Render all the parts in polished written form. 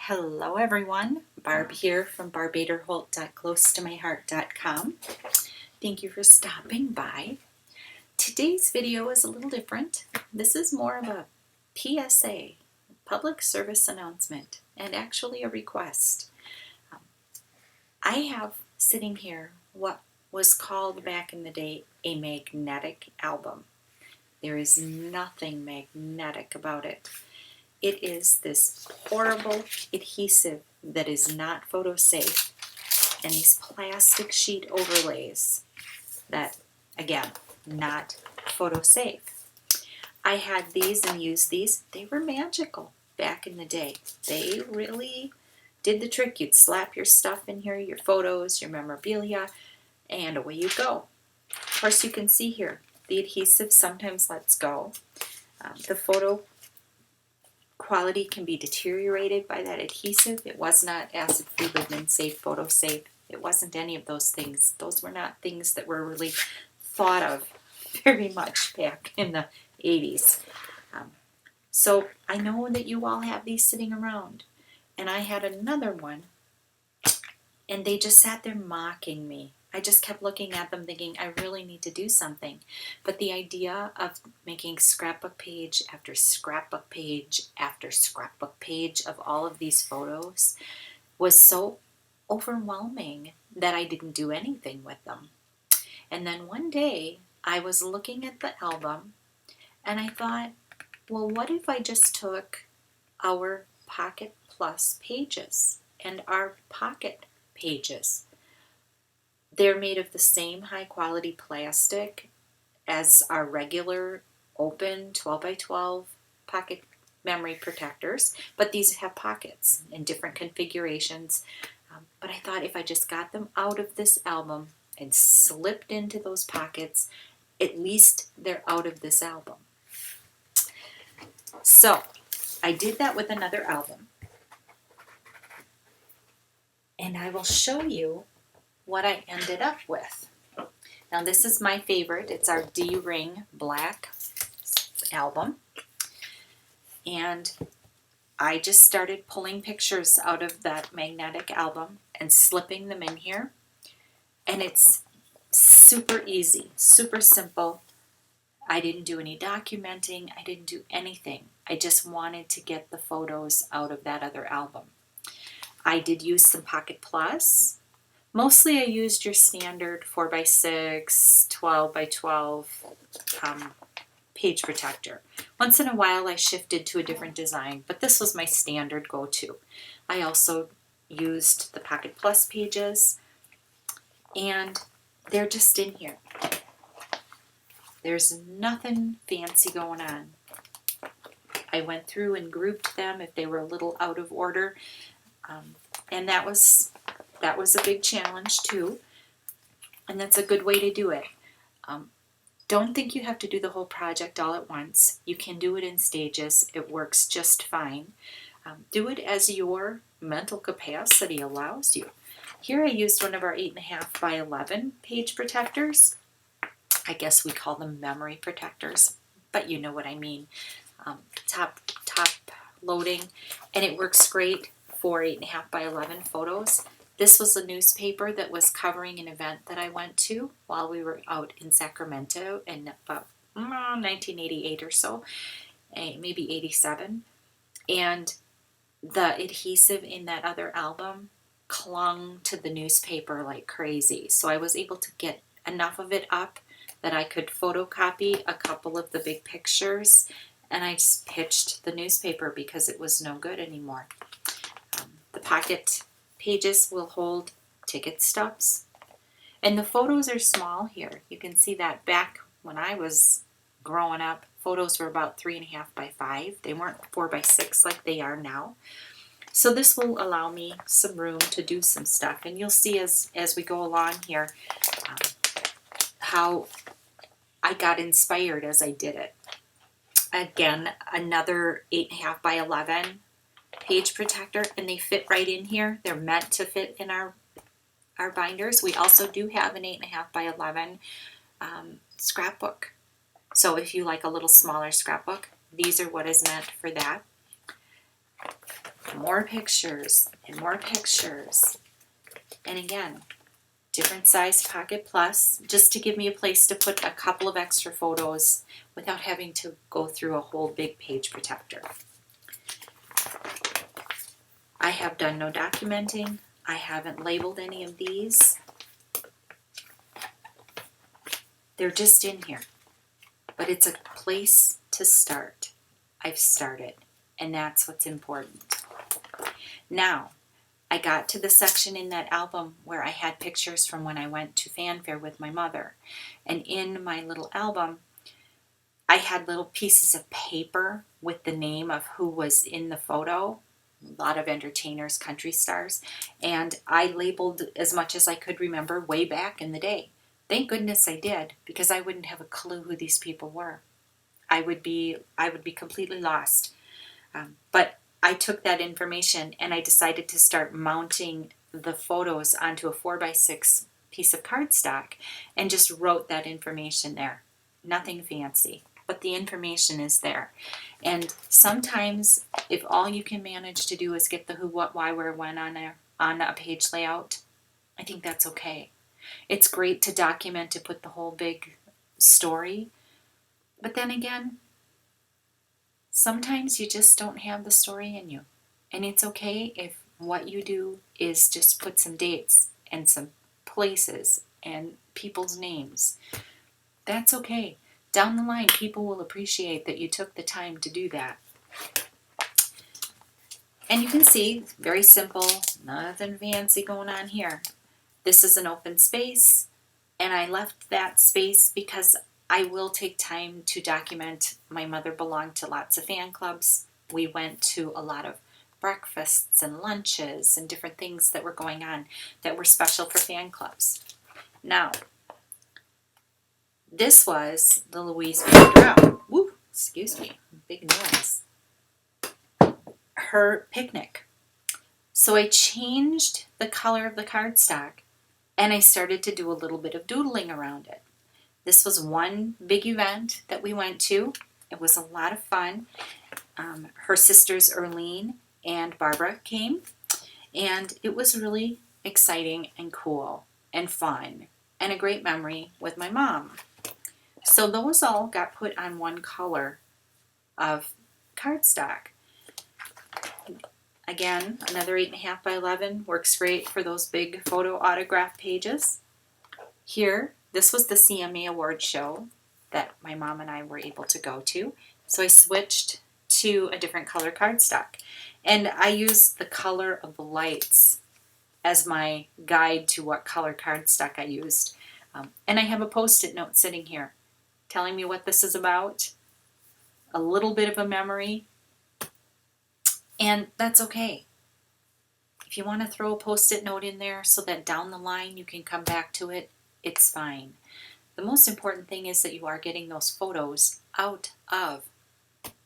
Hello everyone, Barb here from barbaderholt.closetomyheart.com. Thank you for stopping by. Today's video is a little different. This is more of a PSA, public service announcement, and actually a request. I have sitting here what was called back in the day a magnetic album. There is nothing magnetic about it. It is this horrible adhesive that is not photo safe, and these plastic sheet overlays that, again, not photo safe. I had these and used these. They were magical back in the day. They really did the trick. You'd slap your stuff in here, your photos, your memorabilia, and away you go. Of course, you can see here, the adhesive sometimes lets go. The photo quality can be deteriorated by that adhesive. It was not acid-free, lignin safe, photo safe. It wasn't any of those things. Those were not things that were really thought of very much back in the 80s. So I know that you all have these sitting around, and I had another one, and they just sat there mocking me. I just kept looking at them thinking, I really need to do something. But the idea of making scrapbook page after scrapbook page after scrapbook page of all of these photos was so overwhelming that I didn't do anything with them. And then one day I was looking at the album and I thought, well, what if I just took our Pocket Plus pages and our Pocket pages? They're made of the same high quality plastic as our regular open 12 by 12 pocket memory protectors, but these have pockets in different configurations. But I thought if I just got them out of this album and slipped into those pockets, at least they're out of this album. So I did that with another album, and I will show you what I ended up with. Now this is my favorite. It's our D-Ring Black album. And I just started pulling pictures out of that magnetic album and slipping them in here. And it's super easy, super simple. I didn't do any documenting. I didn't do anything. I just wanted to get the photos out of that other album. I did use some Pocket Plus. Mostly I used your standard 4x6, 12x12 page protector. Once in a while I shifted to a different design, but this was my standard go-to. I also used the Pocket Plus pages, and they're just in here. There's nothing fancy going on. I went through and grouped them if they were a little out of order, and that was a big challenge too, and that's a good way to do it. Don't think you have to do the whole project all at once. You can do it in stages. It works just fine. Do it as your mental capacity allows you. Here I used one of our 8.5 by 11 page protectors. I guess we call them memory protectors, but you know what I mean. Top loading, and it works great for 8.5 by 11 photos. This was a newspaper that was covering an event that I went to while we were out in Sacramento in about 1988 or so, maybe 87. And the adhesive in that other album clung to the newspaper like crazy. So I was able to get enough of it up that I could photocopy a couple of the big pictures, and I just pitched the newspaper because it was no good anymore. The Pocket pages will hold ticket stubs, and the photos are small here. You can see that back when I was growing up, photos were about 3.5 by 5. They weren't 4 by 6 like they are now. So this will allow me some room to do some stuff, and you'll see as we go along here how I got inspired as I did it. Again, another 8.5 by 11 page protector, and they fit right in here. They're meant to fit in our binders. We also do have an 8.5 by 11 scrapbook. So if you like a little smaller scrapbook, these are what is meant for that. more pictures and more pictures. And again, different size pocket plus, just to give me a place to put a couple of extra photos without having to go through a whole big page protector. I have done no documenting. I haven't labeled any of these. They're just in here, but it's a place to start. I've started, and that's what's important. Now, I got to the section in that album where I had pictures from when I went to fanfare with my mother. And in my little album, I had little pieces of paper with the name of who was in the photo, a lot of entertainers, country stars, and I labeled as much as I could remember way back in the day. Thank goodness I did, because I wouldn't have a clue who these people were. I would be completely lost. But I took that information and I decided to start mounting the photos onto a 4x6 piece of cardstock and just wrote that information there. Nothing fancy, but the information is there. And sometimes if all you can manage to do is get the who, what, why, where, when on a page layout, I think that's okay. It's great to document, to put the whole big story, but then again, sometimes you just don't have the story in you. And it's okay if what you do is just put some dates and some places and people's names. That's okay. Down the line, people will appreciate that you took the time to do that. And you can see, very simple, nothing fancy going on here. This is an open space, and I left that space because I will take time to document. My mother belonged to lots of fan clubs. We went to a lot of breakfasts and lunches and different things that were going on that were special for fan clubs. Now, this was the Louise Vandrell. Woo, excuse me, big noise. Her picnic. So I changed the color of the cardstock and I started to do a little bit of doodling around it. This was one big event that we went to. It was a lot of fun. Her sisters Erlene and Barbara came, and it was really exciting and cool and fun and a great memory with my mom. So those all got put on one color of cardstock. Again, another 8.5 by 11 works great for those big photo autograph pages. Here, this was the CMA Award show that my mom and I were able to go to. So I switched to a different color cardstock. And I used the color of the lights as my guide to what color cardstock I used. And I have a post-it note sitting here telling me what this is about, a little bit of a memory, and that's okay. If you want to throw a post-it note in there so that down the line you can come back to it, it's fine. The most important thing is that you are getting those photos out of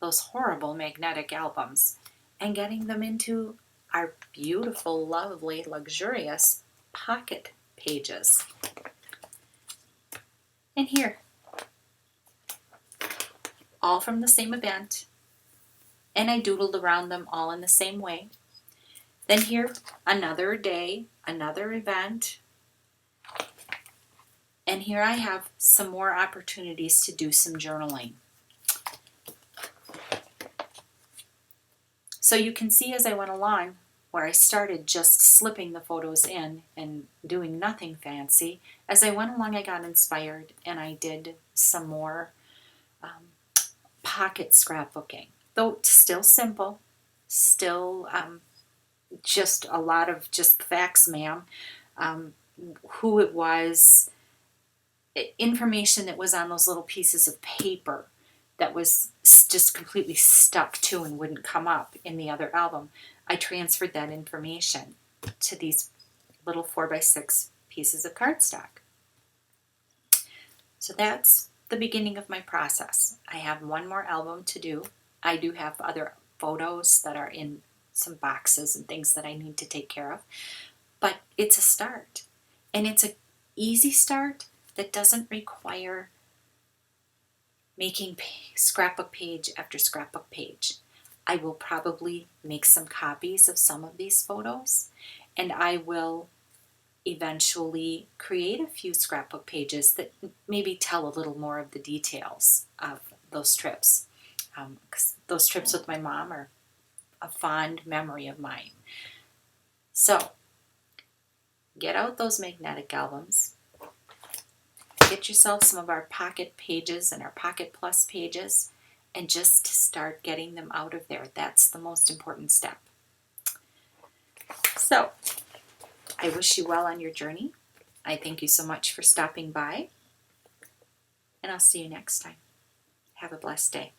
those horrible magnetic albums and getting them into our beautiful, lovely, luxurious pocket pages. And here, all from the same event, and I doodled around them all in the same way. Then here, another day, another event, and here I have some more opportunities to do some journaling. So you can see as I went along where I started just slipping the photos in and doing nothing fancy. As I went along, I got inspired and I did some more pocket scrapbooking. Though still simple, still just a lot of just facts, ma'am. Who it was, information that was on those little pieces of paper that was just completely stuck to and wouldn't come up in the other album. I transferred that information to these little 4x6 pieces of cardstock. So that's the beginning of my process. I have one more album to do. I do have other photos that are in some boxes and things that I need to take care of. But it's a start. And it's an easy start that doesn't require making scrapbook page after scrapbook page. I will probably make some copies of some of these photos, and I will eventually create a few scrapbook pages that maybe tell a little more of the details of those trips. 'Cause those trips with my mom are a fond memory of mine. So get out those magnetic albums. Get yourself some of our Pocket pages and our Pocket Plus pages, and just start getting them out of there. That's the most important step. So I wish you well on your journey. I thank you so much for stopping by, and I'll see you next time. Have a blessed day.